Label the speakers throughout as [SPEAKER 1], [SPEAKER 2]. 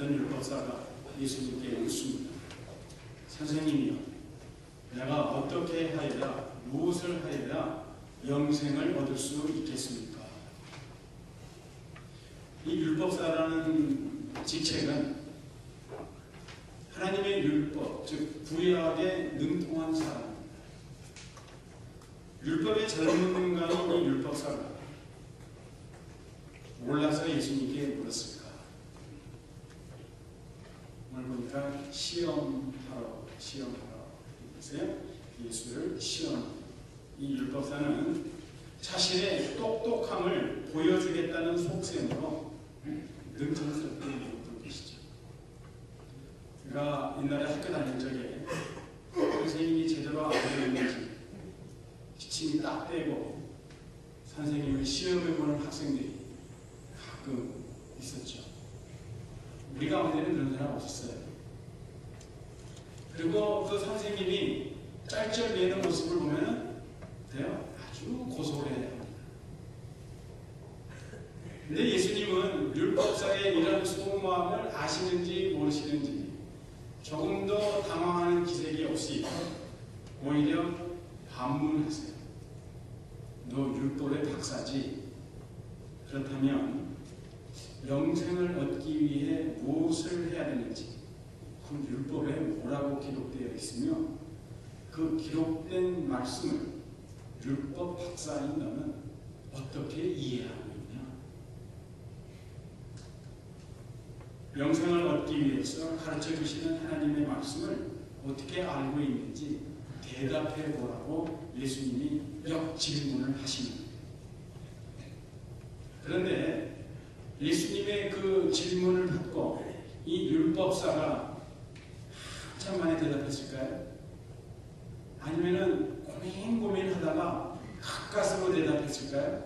[SPEAKER 1] 어떤 율법사가 예수님께 묻습니다. 선생님이요, 내가 어떻게 하여야, 무엇을 하여야 영생을 얻을 수 있겠습니까? 이 율법사라는 직책은 하나님의 율법, 즉 구약에 능통한 사람입니다. 율법의 전문가인 이 율법사가 몰라서 예수님께 물었을까? 오늘 보니까 시험하러 있어요. 예수를 시험. 이 율법사는 자신의 똑똑함을 보여주겠다는 속셈으로 능청스럽게 물었던 것이죠. 제가 옛날에 학교 다닐 적에 선생님이 제대로 안 배웠는지 기침이 딱 떼고 선생님을 시험해 보는 학생들이 가끔 있었죠. 우리 가운데는 그런 사람 없었어요. 그리고 그 선생님이 짤짤매는 모습을 보면 돼요. 아주 고소해야 합니다. 근데 예수님은 율법사의 이런 속마음을 아시는지 모르시는지 조금 더 당황하는 기색이 없이 오히려 반문하세요. 너 율법의 박사지? 그렇다면 영생을 얻기 위해 무엇을 해야 되는지 그 율법에 뭐라고 기록되어 있으며 그 기록된 말씀을 율법 박사인 너는 어떻게 이해하고 있냐? 영생을 얻기 위해서 가르쳐 주시는 하나님의 말씀을 어떻게 알고 있는지 대답해 보라고 예수님이 역질문을 하십니다. 그런데 예수님의 그 질문을 받고 이 율법사가 한참 만에 대답했을까요? 아니면은 고민하다가 가까스로 대답했을까요?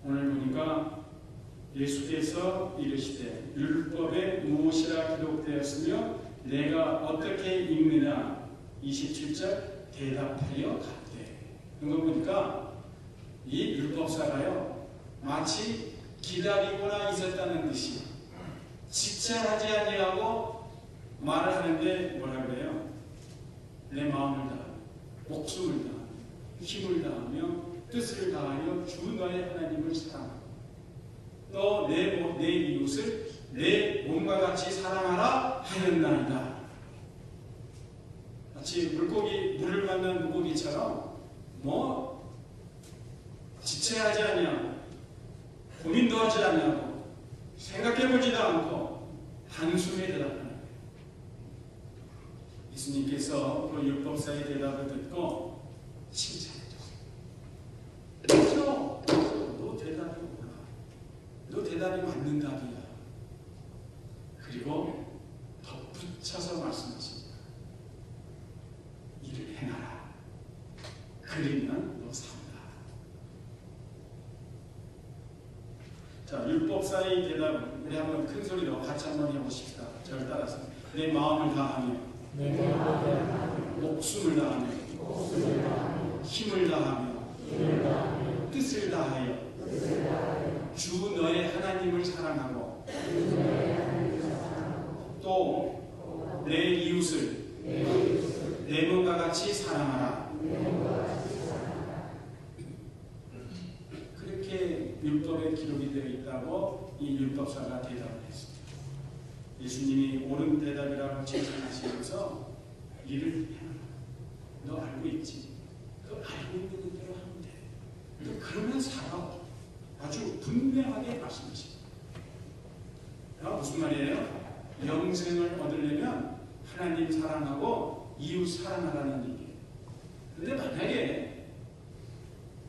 [SPEAKER 1] 오늘 보니까 예수께서 이르시되 율법에 무엇이라 기록되었으며 내가 어떻게 읽느냐 27절 대답하여 가되. 이거 보니까 이 율법사가요 마치 기다리거나 있었다는 듯이 지체하지 아니하고 말을 하는데 뭐라 그래요? 내 마음을 다하며 목숨을 다하며 힘을 다하며 뜻을 다하여 주 너의 하나님을 사랑하고 또 내 이웃을 내 몸과 같이 사랑하라 하였나이다. 마치 물을 만난 물고기처럼 지체하지 아니하고 고민도 하지 아니하고 생각해보지도 않고 단숨에 대답하는 거예요. 예수님께서 그 율법사의 대답을 듣고 칭찬해 줬어요. 너 대답이 뭐야? 너 대답이 맞는 답이야. 그리고 덧붙여서 말씀하십니다. 이를 행하라. 그러면 너 산다. 자, 율법사의 대답은 우리 한번 큰 소리로 같이 한번 해보십시다. 저를 따라서 내 마음을 다하며 목숨을 다하며 힘을 다하며 뜻을 다하여 주 너의 하나님을 사랑하고 또 내 이웃을 내 몸과 같이 사랑하라. 그렇게 율법에 기록이 되어 있다고 이 율법사가 대답을 했습니다. 예수님이 옳은 대답이라고 칭찬하시면서 이를 행하라. 너 알고 있지? 너 알고 있는 대로 하면 돼. 너 그러면 살아. 아주 분명하게 말씀하십니다. 무슨 말이에요? 영생을 얻으려면 하나님 사랑하고 이웃 사랑하라는 얘기예요. 그런데 만약에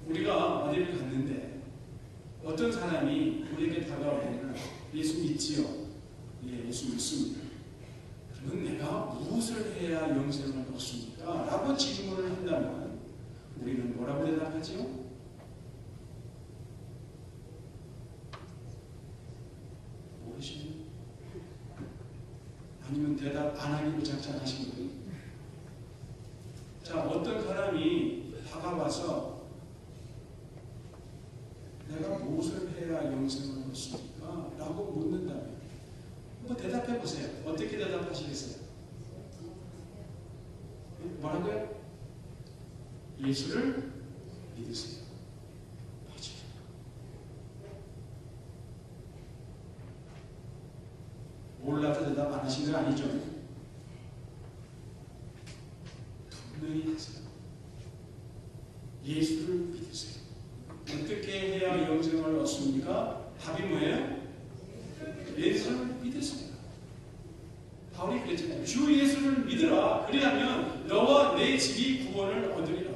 [SPEAKER 1] 우리가 어디를 갔는데 어떤 사람이 우리에게 다가오면 예수 믿지요? 예, 예수 믿습니다. 그러면 내가 무엇을 해야 영생을 얻습니까? 라고 질문을 한다면 우리는 뭐라고 대답하지요? 모르시죠? 아니면 대답 안 하기로 작정하신 거예요? 자, 어떤 사람이 다가와서 내가 무엇을 해야 영생을 얻습니까? 라고 묻는다면 대답 보세요. 어떻게 대답하시겠어요? 뭐라고요? 예수를 믿으세요. 맞아요. 몰라서 대답 안 하신 거 아니죠? 분명히 하세요. 예수를 믿으세요. 어떻게 해야 영생을 얻습니까? 답이 뭐예요? 예수를 믿으세요. 바울이 그랬잖아요. 주 예수를 믿으라. 그리하면 너와 내 집이 구원을 얻으리라.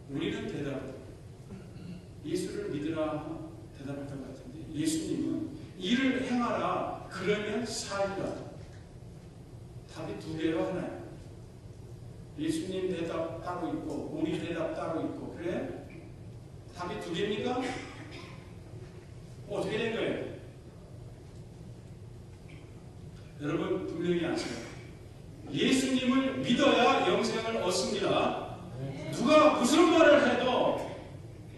[SPEAKER 1] 우리는 대답, 예수를 믿으라 대답할 것 같은데, 예수님은 이를 행하라 그러면 살리라. 답이 두 개로 하나요. 예수님 대답 따로 있고 우리 대답 따로 있고. 그래? 답이 두 개입니까? 어떻게 된 거예요? 여러분 분명히 아세요. 예수님을 믿어야 영생을 얻습니다. 누가 무슨 말을 해도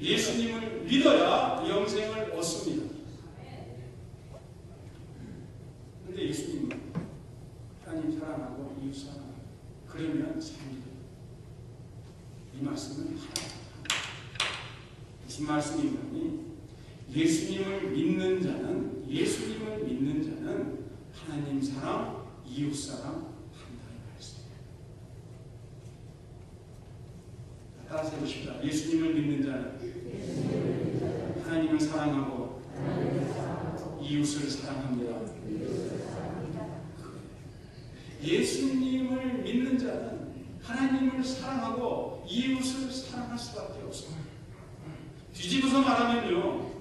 [SPEAKER 1] 예수님을 믿어야 영생을 얻습니다. 그런데 예수님은 하나님 사랑하고 이웃 사랑하고 그러면 삽니다. 이 말씀은 하나입니다. 무슨 말씀이냐니 예수님을 믿는 자는 하나님 사랑, 이웃 사랑 한다는 말씀입니다. 따라서 해보십시다. 예수님을 믿는 자는 하나님을 사랑하고 이웃을 사랑합니다. 예수님을 믿는 자는 하나님을 사랑하고 이웃을 사랑할 수밖에 없습니다. 뒤집어서 말하면요,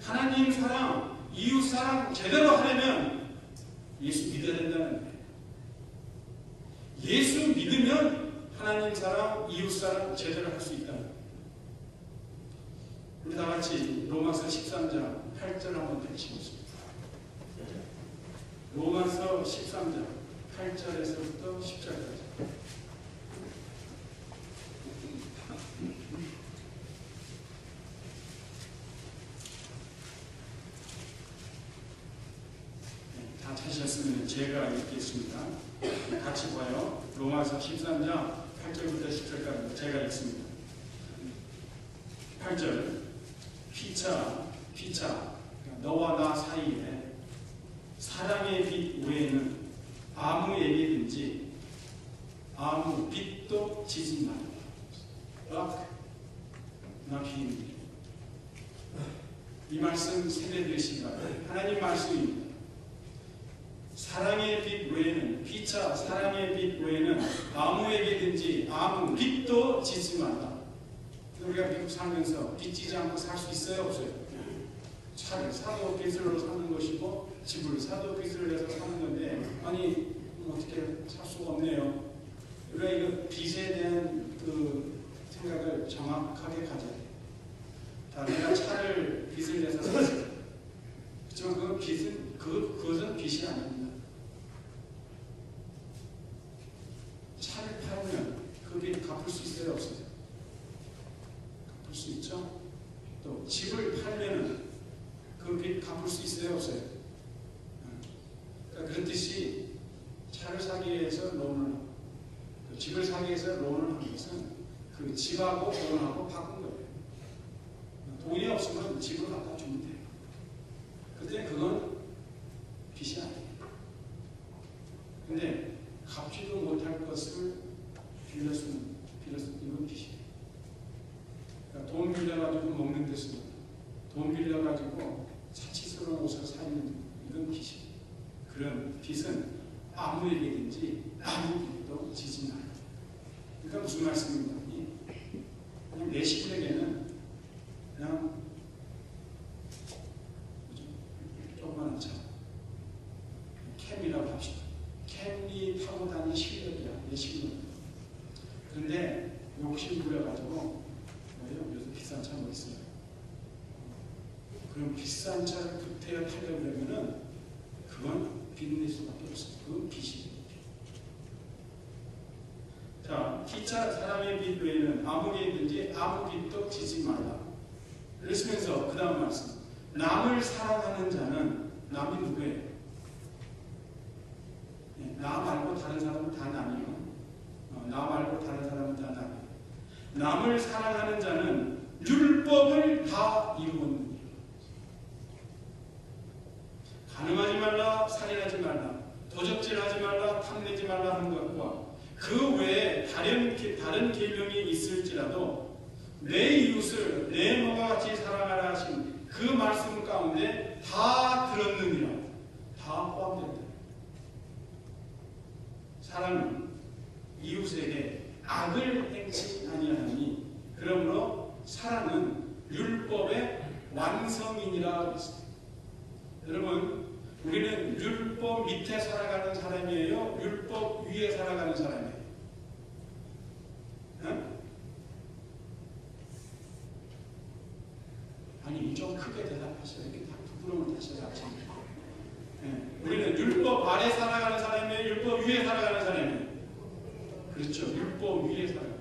[SPEAKER 1] 하나님 사랑, 이웃 사랑 제대로 하려면 예수 믿어야 된다는 거예요. 예수 믿으면 하나님 사랑, 이웃 사랑 제대로 할 수 있다는 거예요. 우리 다 같이 로마서 13장 8절 한번 펼치겠습니다. 로마서 13장 8절에서부터 10절까지. 다 찾으셨으면 제가 읽겠습니다. 같이 봐요. 로마서 13장 8절부터 10절까지 제가 읽습니다. 8절. 피차 너와 나 사이에 사랑의 빛 외에는 아무 얘기든지 아무 빛도 지지 말라. 이 말씀 세대되시가 하나님 말씀입니다. 사랑의 빛 외에는, 피차 사랑의 빛 외에는 아무에게든지 아무 빛도 지지 말라. 우리가 미국 살면서 빚 지지 않고 살 수 있어요? 없어요? 차를 사도 빚으로 사는 것이고 집을 사도 빚을 내서 사는 건데, 아니 어떻게 살 수가 없네요. 우리가 이거 빚에 대한 그 생각을 정확하게 가져야 돼요. 다 내가 차를 빚을 내서 샀어요. 그렇지만 그 빚은 그것은 빚이 아닙니다. 차를 팔면 그 빚 갚을 수 있어요? 없어요? 갚을 수 있죠? 또 집을 팔면 그 빚 갚을 수 있어요? 없어요? 그러니까 그렇듯이 차를 사기 위해서 론을 하고 또 집을 사기 위해서 론을 한 것은 그 집하고 론하고 바꾼 거예요. 돈이 없으면 집을 갖다 주면 돼요. 그때 그건 빚이 아니에요. 근데 갚지도 못할 것을 빌렸으면 이건 빚이에요. 그러니까 돈 빌려가지고 먹는 데 쓰는, 돈 빌려가지고 사치스러운 옷을 사는, 이건 빚이에요. 그런 빚은 아무에게든지 아무 빚도 지지 말아요. 그러니까 무슨 말씀입니까? 그냥 내 식구에게는 그냥 조그마한 차, 캠이라고 합시다. 캠이 타고 다니는 실력이야, 내 식구는. 그런데 욕심 부려가지고 요즘 비싼 차 뭐 있어요? 그럼 비싼 차를 급태여 타려고 그러면은 그건 빚낼 수밖에 없어요. 그건 빚이에요. 자, 피차 사랑의 빛 외에는 아무에게든지 아무 빛도 지지 말라. 그러시면서 그 다음 말씀, 남을 사랑하는 자는 남이 누구예요? 나 말고 다른 사람은 다 남이요. 나 말고 다른 사람은 다 남이요. 남을 사랑하는 자는 율법을 다 이루었느니라. 간음하지 말라, 살인하지 말라, 도적질하지 말라, 탐내지 말라 하는 것과 그 외에 다른 계명이 있을지라도 내 이웃을 내 몸과 같이 사랑하라 하신 그 말씀 가운데 다 들었느니라. 다 포함된다. 사랑은 이웃에게 악을 행치 아니하니 그러므로 사랑은 율법의 완성이니라 그랬습니다. 여러분, 우리는 율법 밑에 살아가는 사람이에요? 율법 위에 살아가는 사람이에요? 아니, 좀 크게 대답하셔야 이렇게 다 부끄러움을 다시 잡습니다. 우리는 율법 아래 살아가는 사람이에요? 율법 위에 살아가는 사람이에요? 그렇죠. 율법 위에 살아가는.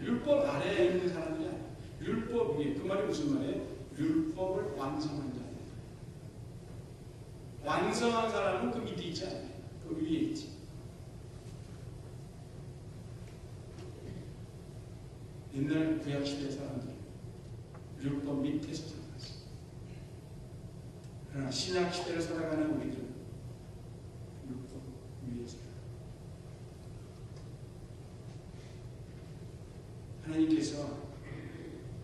[SPEAKER 1] 율법 아래에 있는 사람이 아니에요. 율법 위에. 그 말이 무슨 말이에요? 율법을 완성한 자예요. 완성한 사람은 그 밑에 있지 않아요. 그 위에 있지. 옛날 구약시대 사람들 율법 밑에서 살아갔어요. 그러나 신약시대를 살아가는 우리들은 율법 위에서 하나님께서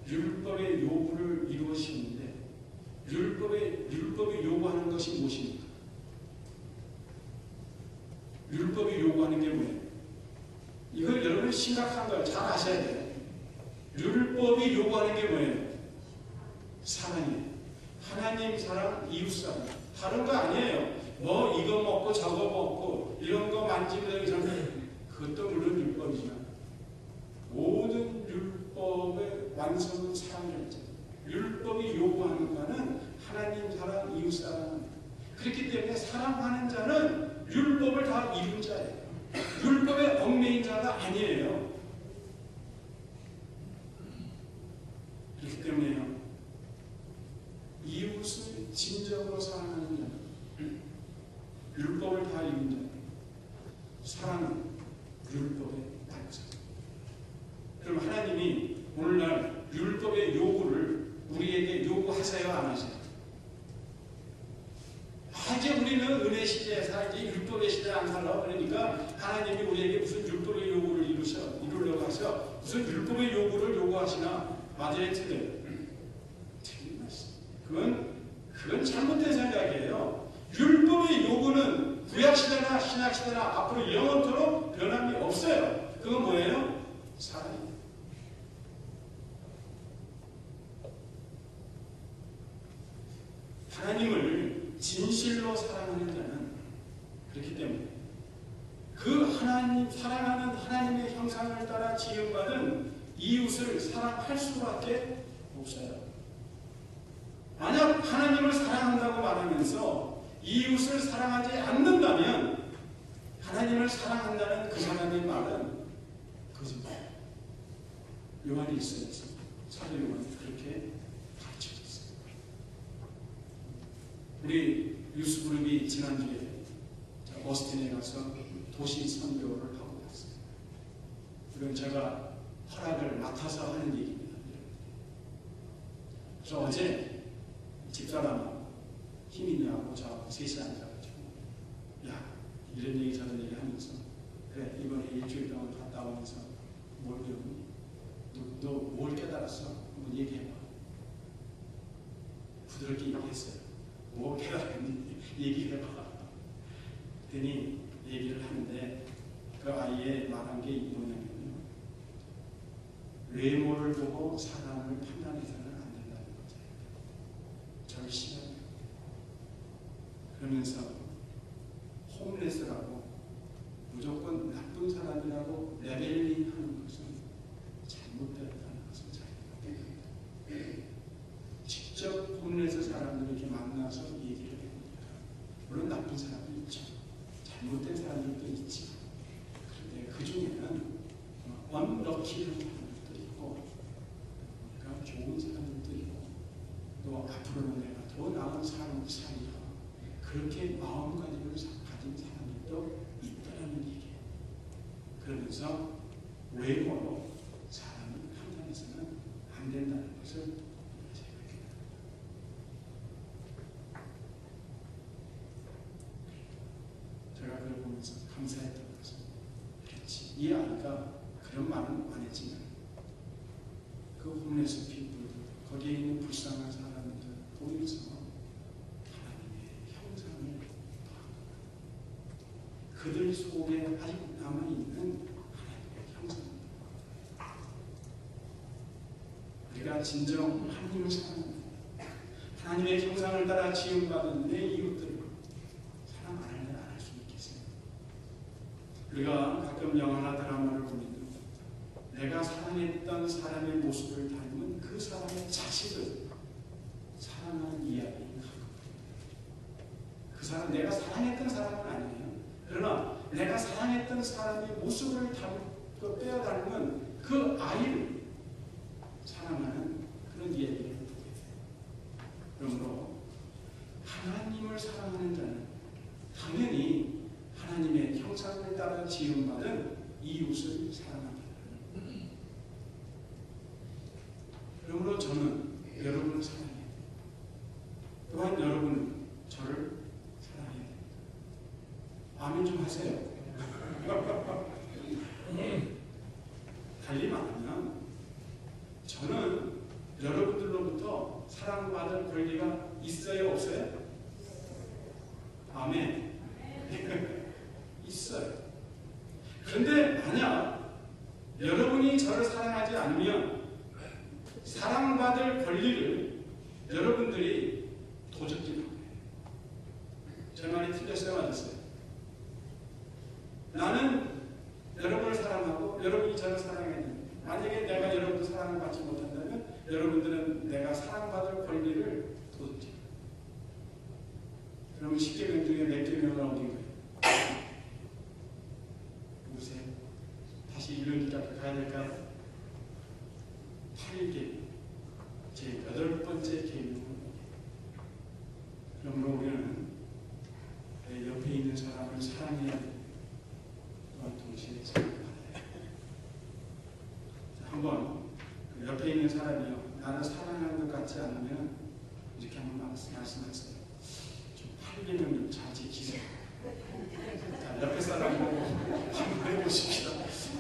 [SPEAKER 1] 율법의 요구를 이루시는데 율법이 요구하는 것이 무엇입니까? 율법이 요구하는 게 뭐예요? 이걸 여러분 심각한 걸 잘 아셔야 돼요. 율법이 요구하는 게 뭐예요? 사랑이에요. 하나님 사랑, 이웃 사랑. 다른 거 아니에요. 뭐 이거 먹고 저거 먹고 이런 거 만지면 그것도 물론 율법이지만 모든 율법의 완성은 사랑이었죠. 율법이 요구하는 바는 하나님 사랑, 이웃 사랑. 그렇기 때문에 사랑하는 자는 율법을 다 이룬 자예요. 율법의 얽매인 자가 아니에요. 그렇기 때문에요. 이웃을 진정으로 사랑하는 자는 율법을 다 이룬 자예요. 사랑은 율법의 완성. 그럼 하나님이 오늘날 율법의 요구를 우리에게 요구하세요, 안 하세요? 이제 우리는 은혜 시대에 살지 율법의 시대에 안 살아. 그러니까 하나님이 우리에게 무슨 율법의 요구를 이루려고 하셔. 무슨 율법의 요구를 요구하시나? 맞아요, 틀려요? 틀린 말씀. 그건 잘못된 생각이에요. 율법의 요구는 구약시대나 신약시대나 앞으로 영원토록 변함이 없어요. 그건 뭐예요? 사랑이에요. 하나님을 진실로 사랑하는 자는 그렇기 때문에 그 하나님, 사랑하는 하나님의 형상을 따라 지음받은 이웃을 사랑할 수밖에 없어요. 만약 하나님을 사랑한다고 말하면서 이웃을 사랑하지 않는다면 하나님을 사랑한다는 그 사람의 말은 거짓말. 요한이 있어야지. 사도 요한이 그렇게 가르쳐줬어요. 우리 유스그룹이 지난주에 오스틴에 가서 도시 선교를 하고 왔어요. 이건 제가 허락을 맡아서 하는 얘기입니다. 그래서 어제 집사람하고 힘있냐고 저하고 셋이 앉아가지고 야, 이런 얘기 저런 얘기 하면서 그래, 이번에 일주일 동안 갔다 오면서 뭘 배우니? 너 뭘 깨달았어? 한번 얘기해봐. 부드럽게 얘기했어요. 뭐 깨달았니? 얘기해봐. 그랬더니 얘기를 하는데 그 아이의 말한 게 뭐냐면요. 외모를 보고 사람을 판단해서는 안 된다는 거죠. 절실하게. 그러면서 홈레스라고 무조건 나쁜 사람이라고 레벨링 하는 것은 잘못되었다는 것을 자기가 깨닫는다. 직접 홈레스 사람들을 이렇게 만나서 얘기를 해보니까 물론 나쁜 사람도 있죠. 잘못된 사람들도 있지. 그런데 그 중에는 언럭키한 사람들도 있고, 그러니까 좋은 사람들도 있고, 또 또 앞으로는 내가 더 나은 삶을 살리라. 그렇게 마음가짐을 가진 사람이 또 있다는 얘기예요. 그러면서 외모로 사람을 판단해서는 안 된다는 것을 제가 그걸 보면서 감사했던 것은, 그렇지, 이 아이가 그런 말은 안 했지만 그 홈레스 피플, 거기에 있는 불쌍한 사람들 보면서 하나님의 형상을 더한, 그들 속에 아직 남아있는 하나님의 형상입니다. 우리가 진정 하나님을 사랑합니다. 하나님의 형상을 따라 지음받은 내 이웃들을 사랑 안 하면 안 할 수 있겠어요? 우리가 가끔 영화나 드라마를 보면 내가 사랑했던 사람의 모습을 닮은 그 사람의 자식을 사랑하는 이야기가 그 사람, 내가 사랑했던 사람은 아니에요. 그러나 내가 사랑했던 사람의 모습을 빼어 닮은 그 아이를 사랑하는 그런 이야기를 보게 돼요. 그러므로 하나님을 사랑하는 자는 당연히 하나님의 형상을 따라 지음받은 이웃을 사랑합니다. 그러므로 저는 여러분을 사랑해요. 또한 여러분은 저를 사랑해야 됩니다. 아멘 좀 하세요. 달리 말하면 저는 여러분들로부터 사랑받을 권리가 있어요, 없어요? 아멘. 있어요. 그런데 만약 여러분이 저를 사랑하지 않으면 사랑받을 권리를 여러분들이 도적질하는 거예요. 제 말이 틀렸어요, 맞았어요? 나는 여러분을 사랑하고 여러분이 저를 사랑해야 됩니다. 만약에 내가 여러분도 사랑을 받지 못한다면 여러분들은 내가 사랑받을 권리를 도둑질해요. 그러면 10계명 중에 몇 계명을 어긴 거예요? 보세요. 다시 읽는 길 앞에 가야 될까요? 8계명. 제 8번째 계명은 그러므로 우리는 내 옆에 있는 사람을 사랑해야 됩니다. 또한 동시에 사랑받아야 됩니다. 한번 그 옆에 있는 사람이요, 나를 사랑하는 것 같지 않으면 이렇게 한번 말씀하세요. 좀 8계명 좀 잘 지키세요. 자, 옆에 사람 보고 한번 해보십시오.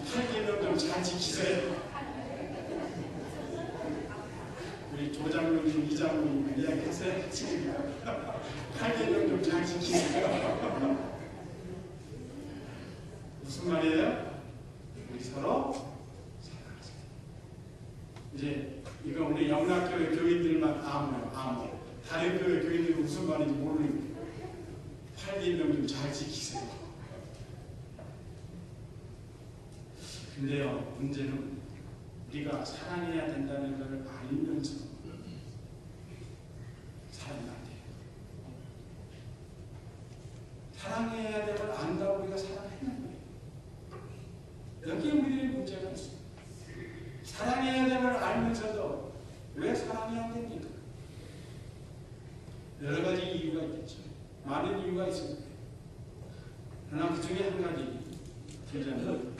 [SPEAKER 1] 8계명 좀 잘 지키세요. 우리 조장로님, 이장로님 이야기하세요. 8계명 좀 잘 지키세요. 무슨 말이에요? 우리 서로 사랑하세요. 이제 이거 우리 영락교회 교인들만 아무요. 다른 교회 교인들은 무슨 말인지 모르는 거예요. 8계명 좀 잘 지키세요. 근데요, 문제는 우리가 사랑해야 된다는 걸 알면서 사랑이 안 돼요. 사랑해야 될 걸 안다고 우리가 사랑했는 거예요. 여기에 우리의 문제가 있어요. 사랑해야 될 걸 알면서도 왜 사랑이 안 됩니까? 여러 가지 이유가 있겠죠. 많은 이유가 있습니다. 그러나 그 중에 한 가지, 디자는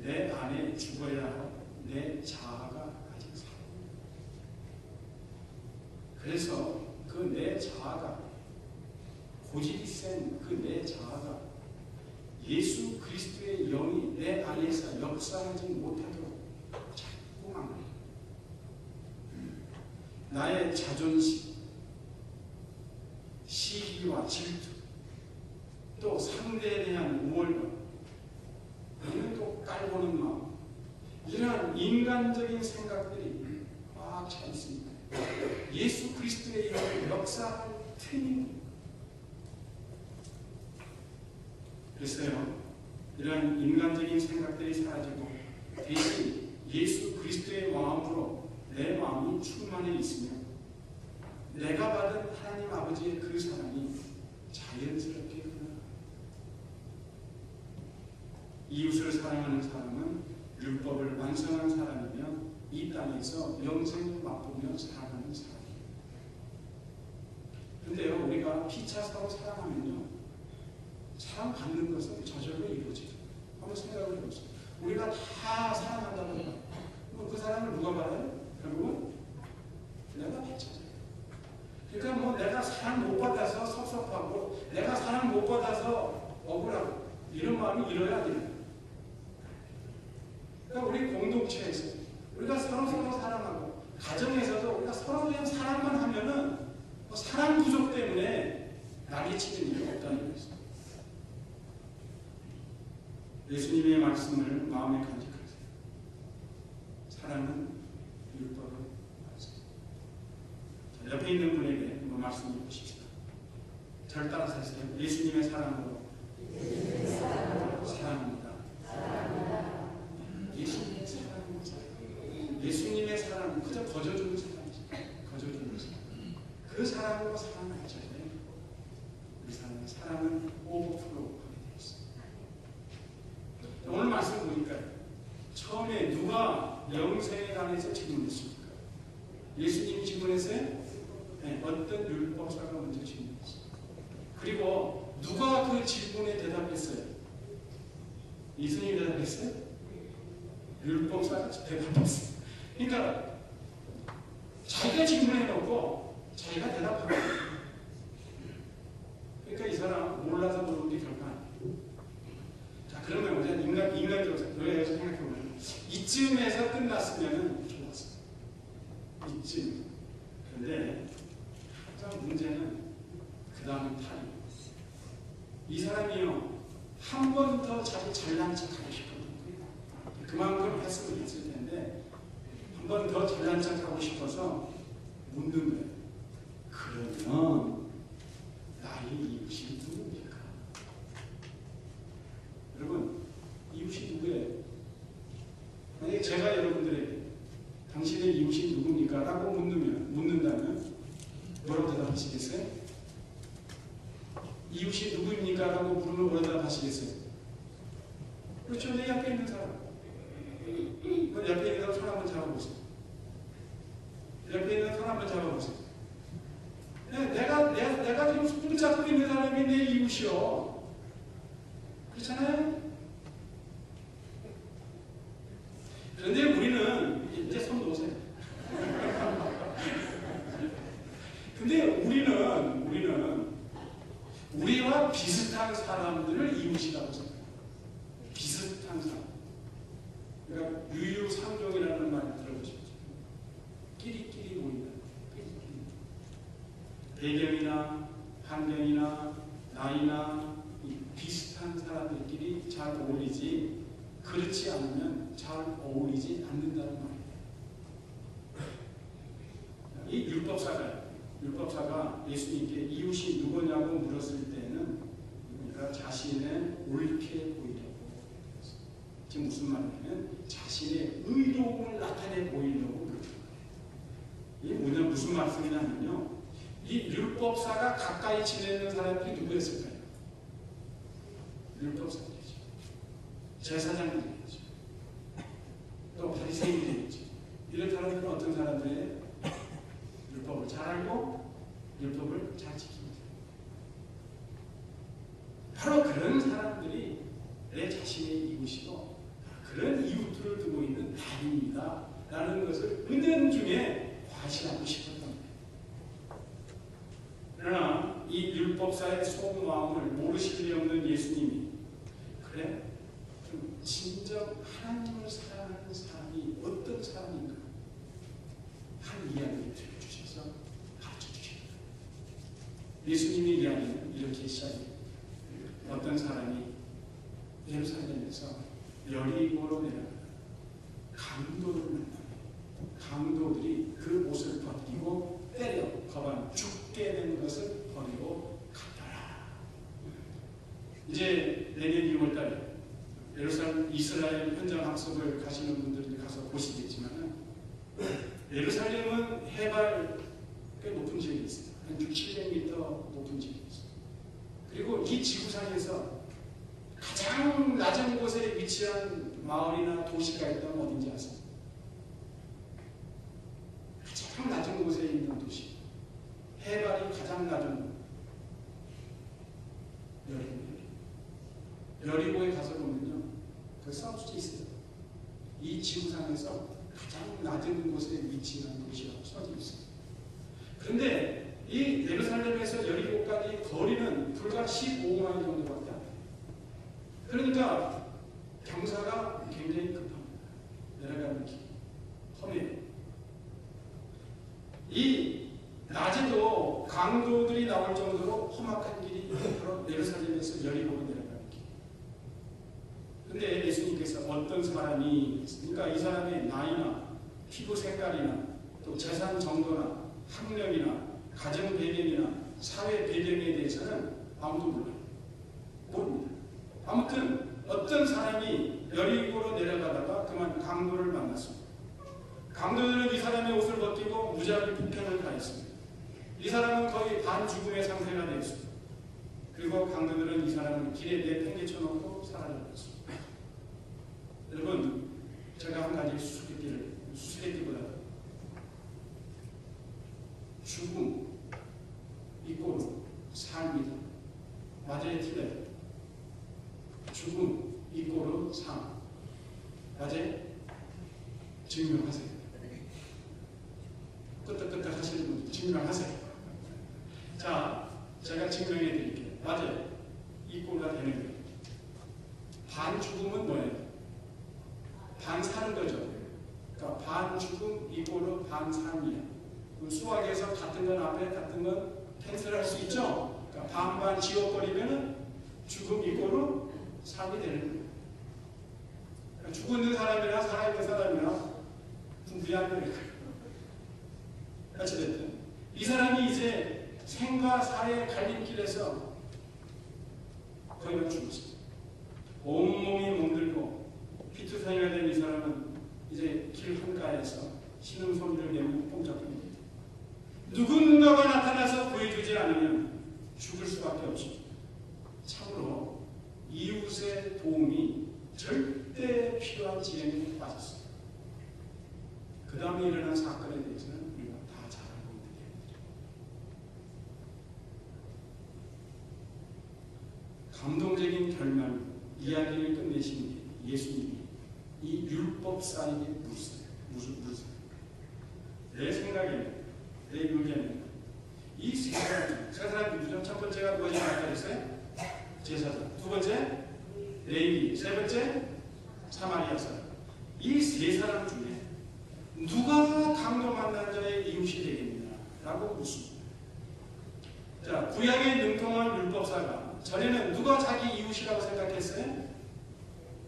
[SPEAKER 1] 내 안에 죽어야 내 자아가 아직 살아. 그래서 그 내 자아가, 고집이 센 그 내 자아가 예수 그리스도의 영이 내 안에서 역사하지 못하도록 자꾸 막아요. 나의 자존심, 시기와 질투, 또 상대에 대한 우월감, 이는 또 깔보는 마음, 이러한 인간적인 생각들이 꽉 차 있습니다. 예수 그리스도의 영을 역사할 틈이. 그래서요, 이러한 인간적인 생각들이 사라지고 대신 예수 그리스도의 마음으로 내 마음이 충만해 있으면 내가 받은 하나님 아버지의 그 사랑이 자연스럽게 흘러가요. 이웃을 사랑하는 사람은 율법을 완성한 사람이며 이 땅에서 영생을 맛보며 살아가는 사람이에요. 근데요, 우리가 피차 사로 사랑하면요, 사랑받는 것은 저절로 이루어지죠. 한번 생각을 해보세요. 우리가 다 사랑한다고 해요. 그 사랑을 누가 받아요? 결국은 내가 받잖아요. 그러니까 뭐 내가 사랑 못 받아서 섭섭하고 내가 사랑 못 받아서 억울하고 이런 마음이 일어야 돼요. 그러니까 우리 공동체에서 우리가 서로 사랑하고 가정에서도 우리가 서로 그냥 사랑만 하면은 사랑 부족 때문에 낙이치는 일이 없다는 거죠. 예수님의 말씀을 마음에 간직하세요. 사랑은 율법을 받으세요. 옆에 있는 분에게 한번 말씀해 보십시다. 절 따라서 하세요. 예수님의 사랑으로 사랑합니다. 예수님의 사랑으로 사랑합니다. 예수님의 사랑은 그저 거저주는 사랑이죠. 거저주는 사랑. 그 사랑으로 사랑하죠. 우리 사랑은 오버플로우하게 되어 있습니다. 오늘 말씀 보니까 처음에 누가 영생에 관해서 질문했습니까? 예수님이 질문했어요? 네, 어떤 율법사가 먼저 질문했어요. 그리고 누가 그 질문에 대답했어요? 예수님이 대답했어요? 율법사가 대답했어요. 그러니까 자기가 질문해놓고 자기가 대답하는 거예요. 그러니까 이 사람 몰라서 그런 게 결코 아니에요. 자, 그러면 우리가 인간적으로 생각해보면 이쯤에서 끝났으면 좋았어요. 이쯤. 그런데 가장 문제는 그 다음에 탈이에요. 이 사람이요, 한 번 더 자기 잘난 척하고 싶거든요. 그만큼 했으면 했을 텐데 한 번 더 잘난 척하고 싶어서 묻는 거예요. 그러면 나의 이웃이 누굽니까? 여러분, 이웃이 누구예요? 만약에 제가 여러분들에게 당신의 이웃이 누굽니까? 라고 묻는다면 뭐라고 대답하시겠어요? 이웃이 누구입니까? 라고 물으면 뭐라고 대답하시겠어요? 그렇죠. 내 옆에 있는 사람. 그 옆에 있는 사람 손 한번 잡아보세요. 옆에 있는 손 한번 잡아보세요. 내가 지금 붙잡고 있는 사람이 내 이웃이요. 그렇잖아요? 그런데 우리는 이제 손 놓으세요. 근데 우리는 우리와 비슷한 사람들을 이웃이라고 생각해요. 비슷한 사람. 그러니까 유유상종이라는 말 들어보셨죠? 끼리끼리 모인다. 배경이나 환경이나 나이나 비슷한 사람들끼리 잘 어울리지, 그렇지 않으면 잘 어울리지 않는다는 말이에요. 이 율법사가 예수님께 이웃이 누구냐고 물었을 때는 그러니까 자신의 옳게 보이려고, 지금 무슨 말이냐면 자신의 의로움을 나타내 보이려고 그러는 거예요. 이게 무슨 말씀이냐면요, 이 율법사가 가까이 지내는 사람들이 누구였을까요? 율법사들이죠. 제사장들이죠. 또 바리새인들이죠. 이런 사람들은 어떤 사람들이에요? 율법을 잘 알고 율법을 잘 지킵니다. 바로 그런 사람들이 내 자신의 이웃이고 그런 이웃들을 두고 있는 나입니다 라는 것을 은연중에 과시하고 싶었던 거예요. 그러나 이 율법사의 속마음을 모르실 리 없는 예수님이 그래? 좀 진정 하나님을 사랑하는 사람이 어떤 사람인가 한 이야기를 들려주셔서 가르쳐주십니다. 예수님의 이야기는 이렇게 시작해요. 어떤 사람이 예루살렘에서 여리고로 내려가다 강도를 만납니다. 강도들이 그 옷을 벗기고 때려 거반 죽게 된 것을 버리고 갔더라. 이제 내년 2월달에 예루살렘 이스라엘 현장 학습을 가시는 분들이 가서 보시겠지만 예루살렘은 해발 꽤 높은 지역이 있어요. 한 600~700m 높은 지역이 있어요. 그리고 이 지구상에서 가장 낮은 곳에 위치한 마을이나 도시가 있다면 어딘지 아세요? 이 지구상에서 가장 낮은 곳에 위치한 곳이라고 써져 있어요. 그런데 이 예루살렘에서 여리고까지 거리는 불과 15마일 정도밖에 안 돼요. 그러니까 경사가 굉장히 급합니다. 내려가는 길, 험해요. 이 낮에도 강도들이 나올 정도로 험악한 길이 바로 예루살렘에서 여리고로 내려가는 길. 그런데 예수님께서 어떤 사람이 있습니까? 이 사람의 나이나 피부 색깔이나 또 재산 정도나 학력이나 가정 배경이나 사회 배경에 대해서는 아무도 몰라요. 모릅니다. 아무튼 어떤 사람이 여리고로 내려가다가 그만 강도를 만났습니다. 강도들은 이 사람의 옷을 벗기고 무자비 폭행을 가했습니다. 이 사람은 거의 반죽음의 상태가 되었습니다. 그리고 강도들은 이 사람을 길에 내팽개쳐 놓고 사라져버렸습니다. 여러분, 제가 한 가지 수수께끼보다 죽음 이꼬르 삶이다. 맞아요, 틀려요? 죽음 이꼬르 삶. 맞아요? 증명하세요. 끄떡끄떡 하시는 분 증명하세요. 자, 제가 증명해 드릴게요. 맞아요. 이꼬르가 되는 거예요. 반 죽음은 뭐예요? 반 사는 거죠. 그러니까 반 죽음 이꼬르 반 삶이야. 수학에서 같은 건 앞에 같은 건 캔슬할 수 있죠. 그러니까 반반 지워버리면 죽음 이꼬르 삶이 되는 거예요. 그러니까 죽어 있는 사람이나 살아있는 사람이나 분별이 안 되는 거예요. 어찌됐든 이 사람이 이제 생과 사의 갈림길에서 거의 다 죽었어요. 온몸이 멍들고 피투성이가 된 이 사람은 이제 길 한가에서 신음소리를 내며 꼼짝합니다. 누군가가 나타나서 구해주지 않으면 죽을 수밖에 없습니다. 참으로 이웃의 도움이 절대 필요한 지경에 빠졌어요. 그 다음에 일어난 사건에 대해서는 우리가 다 잘 알고 있는 얘기입니다. 감동적인 결말, 이야기를 끝내신 게 예수님이 이 율법사에게 물었어요. 내 생각에는, 내 의견에는 이 세 사람 누구죠? 첫 번째가 누가 아까 했어요? 제사장. 두 번째 레위. 세 번째 사마리아 사람. 이 세 사람 중에 누가 강도 만난 자의 이웃이 되겠느냐? 라고 묻습니다. 자, 구약에 능통한 율법사가 전에는 누가 자기 이웃이라고 생각했어요?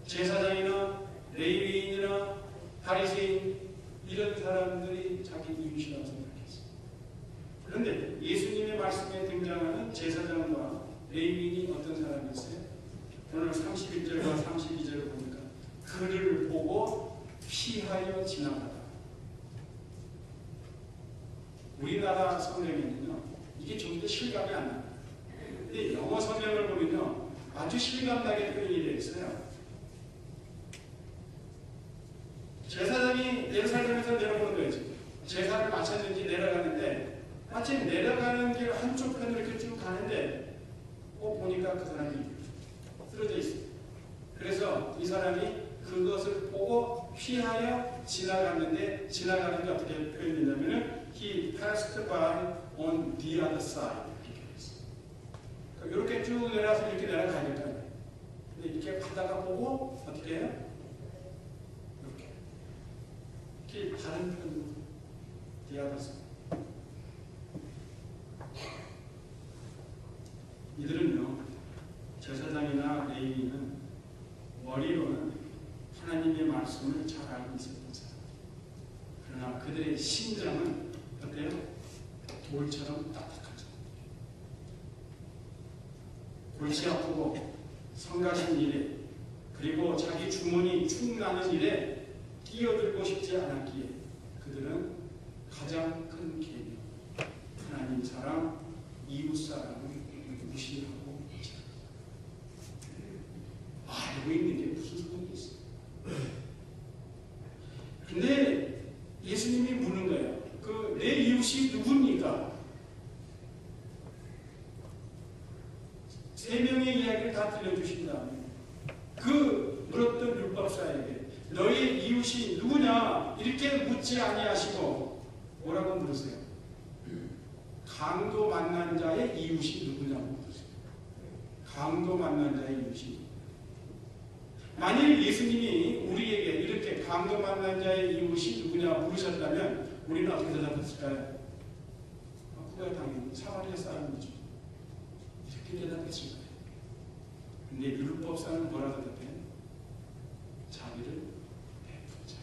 [SPEAKER 1] 제사장이나 레위인이나 바리새인 이런 사람들이 자기 이웃이라고 생각했어요. 그런데 예수님의 말씀에 등장하는 제사장과 레위인이 어떤 사람이었어요? 오늘 31절과 32절을 보니까 그를 보고 피하여 지나가다. 우리나라 성경에는요, 이게 좀 더 실감이 안 나요. 근데 영어 성경을 보면요, 아주 실감나게 표현이 되어 있어요. 제사장이 예루살렘에서 내려오는 거예요. 제사를 마쳤는지 내려가는데 마침 내려가는 길 한쪽 편으로 이렇게 쭉 가는데 보니까 그 사람이 쓰러져 있어요. 그래서 이 사람이 그것을 보고 피하여 지나갔는데 지나가는 게 어떻게 표현되냐면은 He passed by on the other side 이렇게 되어 있어요. 그러니까 이렇게 쭉 내려서 이렇게 내려가야 될 거 아니에요. 근데 이렇게 가다가 보고 어떻게 해요? 다른 편으로 디아버스. 이들은요, 제사장이나 레위인은 머리로는 하나님의 말씀을 잘 알고 있었던 사람. 그러나 그들의 심장은 어때요? 돌처럼 딱딱한 사람. 골치 아프고 성가신 일에 그리고 자기 주머니 축 나는 일에 끼어들고 싶지 않았기에 그들은 가장 큰 계명, 하나님 사랑, 이웃 사랑을 무시하고 알고 있는 게 무슨 소용이 있어요. 근데 예수님이 묻는 거예요. 내 이웃이 누굽니까? 세 명의 이야기를 다 들려주신 다음에 그 물었던 율법사에게 너희 이웃이 누구냐? 이렇게 묻지 아니하시고 뭐라고 물으세요? 강도 만난 자의 이웃이 누구냐고 물으세요. 강도 만난 자의 이웃이 누구냐? 만일 예수님이 우리에게 이렇게 강도 만난 자의 이웃이 누구냐 물으셨다면 우리는 어떻게 대답했을까요? 그거야 당연히 사마리아 사람이죠. 이렇게 대답했을 거예요. 근데 율법사는 뭐라 대답해요? 자비를 베푼 자.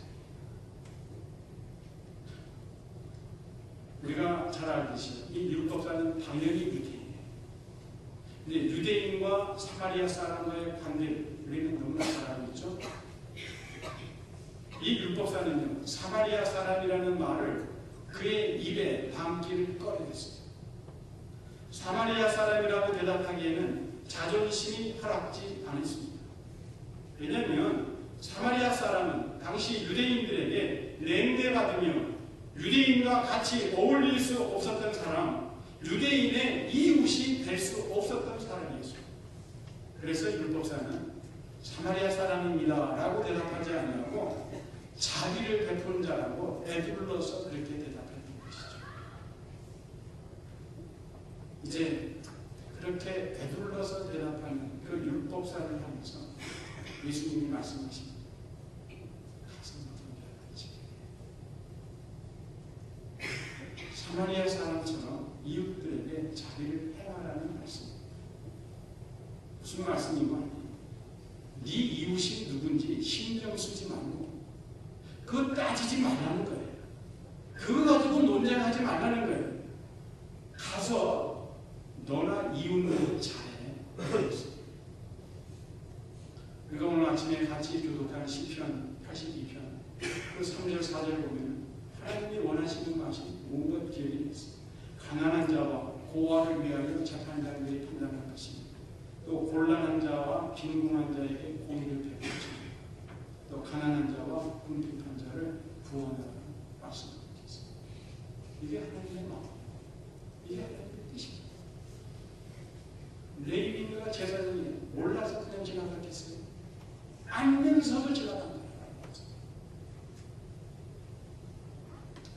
[SPEAKER 1] 우리가 잘 알듯이 이 율법사는 당연히 유대인이에요. 근데 유대인과 사마리아 사람과의 관계를 우리는 너무나 잘 알고 있죠. 이 율법사는요, 사마리아 사람이라는 말을 그의 입에 담기를 꺼려했어요. 사마리아 사람이라고 대답하기에는 자존심이 허락지 않았습니다. 왜냐하면 사마리아 사람은 당시 유대인들에게 냉대받으며 유대인과 같이 어울릴 수 없었던 사람, 유대인의 이웃이 될 수 없었던 사람이었어요. 그래서 율법사는 사마리아 사람입니다 라고 대답하지 않냐고 자비를 베푸는 자라고 에둘러서 그렇게 대답했던 것이죠. 이제 그렇게 에둘러서 대답하는 그 율법사를 하면서 예수님이 말씀하십니다. 사마리아 사람처럼 이웃들에게 자비를 행하라는 말씀입니다. 무슨 말씀이고? 네 이웃이 누군지 신경 쓰지 말고 그거 따지지 말라는 거예요. 그거 가지고 논쟁하지 말라는 거예요. 가서 너나 이웃을 잘해. 우리가 오늘 아침에 같이 교독한 시편 82편 그 3절 4절 보면 하나님이 원하시는 것이 온갖 기억이 있어요. 가난한 자와 고아를 위하여 착한 자들이 판단할 것입니다. 또 곤란한 자와 빈궁한 자에게 공의를 베푸시고 또 가난한 자와 궁핍한 자를 구원하라는 말씀이겠습니다. 이게 하나님의 마음, 이게 하나님의 뜻입니다. 레위인과 제사장이 몰라서 그냥 지나갔겠어요? 알면서도 지나간 거예요.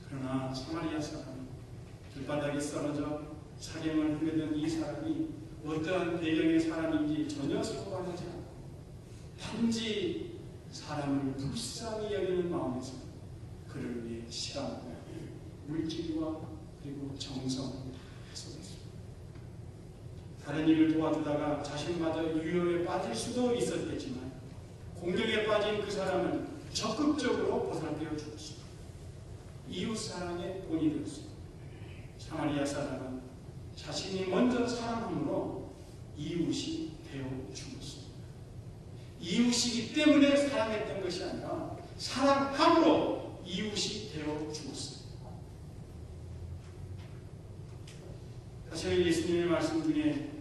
[SPEAKER 1] 그러나 사마리아 사람, 길바닥에 쓰러져 사경을 헤매던 이 사람이 어떠한 배경의 사람인지 전혀 상관하지 않고 단지 사람을 불쌍히 여기는 마음에서 그를 위해 시간과 물질과 그리고 정성을 쏟았습니다. 다른 일을 도와주다가 자신마저 유효에 빠질 수도 있었겠지만 공격에 빠진 그 사람은 적극적으로 보살펴 주었습니다. 이웃 사랑의 본이 되었습니다. 사마리아 사람은 자신이 먼저 사랑함으로 이웃이 되어 죽었습니다. 이웃이기 때문에 사랑했던 것이 아니라 사랑함으로 이웃이 되어 죽었습니다. 사실 예수님의 말씀 중에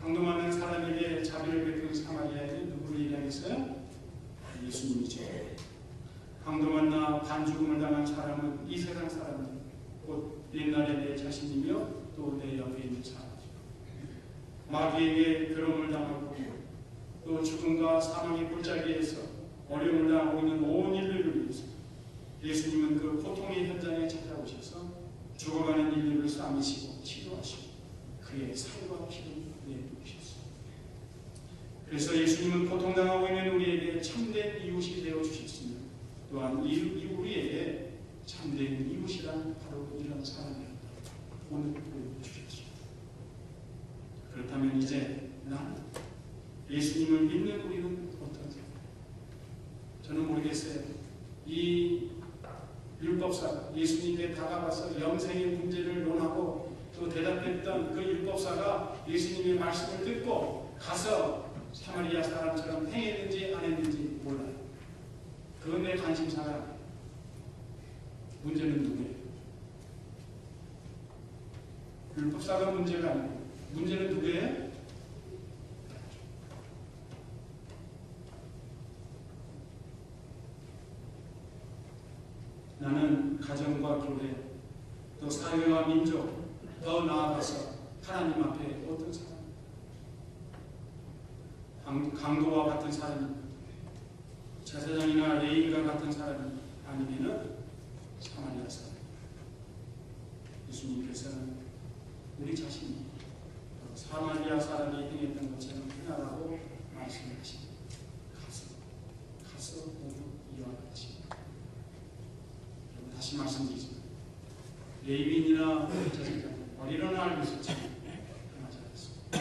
[SPEAKER 1] 강도 많은 사람에게 자비를 베푼 사마리아인이 누구를 얘기하겠어요? 예수님이죠. 강도 만나 반죽음을 당한 사람은 이 세상 사람들, 곧 옛날의 내 자신이며 또 내 옆에 있는 사람이죠. 마귀에게 괴로움을 당하고 또 죽음과 사망의 골짜기에서 어려움을 당하고 있는 온 인류를 위해서 예수님은 그 고통의 현장에 찾아오셔서 죽어가는 인류를 싸매시고 치료하시고 그의 살과 피를 내놓으셨습니다. 그래서 예수님은 고통당하고 있는 우리에게 참된 이웃이 되어주셨으며 또한 우리에게 참된 이웃이란 바로 이런 사람이었다. 오늘 보여주셨습니다. 그렇다면 이제 나는 예수님을 믿는 우리는 어떤 사람? 저는 모르겠어요. 이 율법사가 예수님께 다가가서 영생의 문제를 논하고 또 대답했던 그 율법사가 예수님의 말씀을 듣고 가서 사마리아 사람처럼 행했는지 안 했는지 몰라요. 그건 내 관심사가 아니에요. 문제는 누구예요? 율법사가 문제가 아니에요. 문제는 누구예요? 나는 가정과 교회, 또 사회와 민족, 더 나아가서 하나님 앞에 어떤 사람? 강도와 같은 사람입니다. 제사장이나 레위인과 같은 사람이 아니면은 사마리아 사람. 예수님께서는 우리 자신이 사마리아 사람이 행했던 것처럼 행하라고 말씀하십니다. 가서 모두 이와 같이. 다시 말씀드리지만 레위인이나 제사장 머리로는 알고 있었지만 행하지 않았습니다.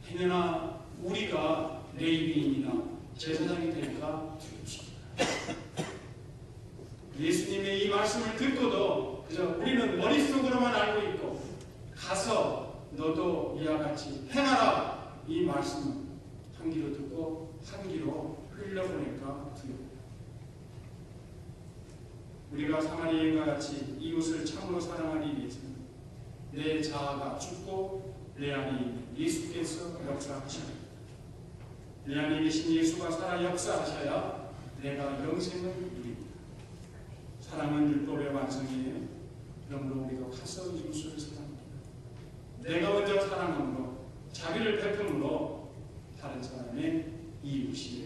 [SPEAKER 1] 행여나 우리가 레위인이나 제사장이 될까 두렵습니다. 예수님의 이 말씀을 듣고도 그저 우리는 머릿속으로만 알고 있고 가서 너도 이와 같이 행하라 이 말씀은 한 귀로 듣고 한 귀로 흘려보낼까 두렵다. 우리가 사마리아인과 같이 이웃을 참으로 사랑하기 위해서는 내 자아가 죽고 내 안에 있는 예수께서 역사하십니다. 내 안에 계신 예수가 살아 역사하셔야 내가 영생을 이룹니다. 사랑은 율법의 완성이에요. 그러므로 우리가 가서 이웃을 사랑합니다. 내가 먼저 사랑함으로 자비를 베품으로 다른 사람의 이웃이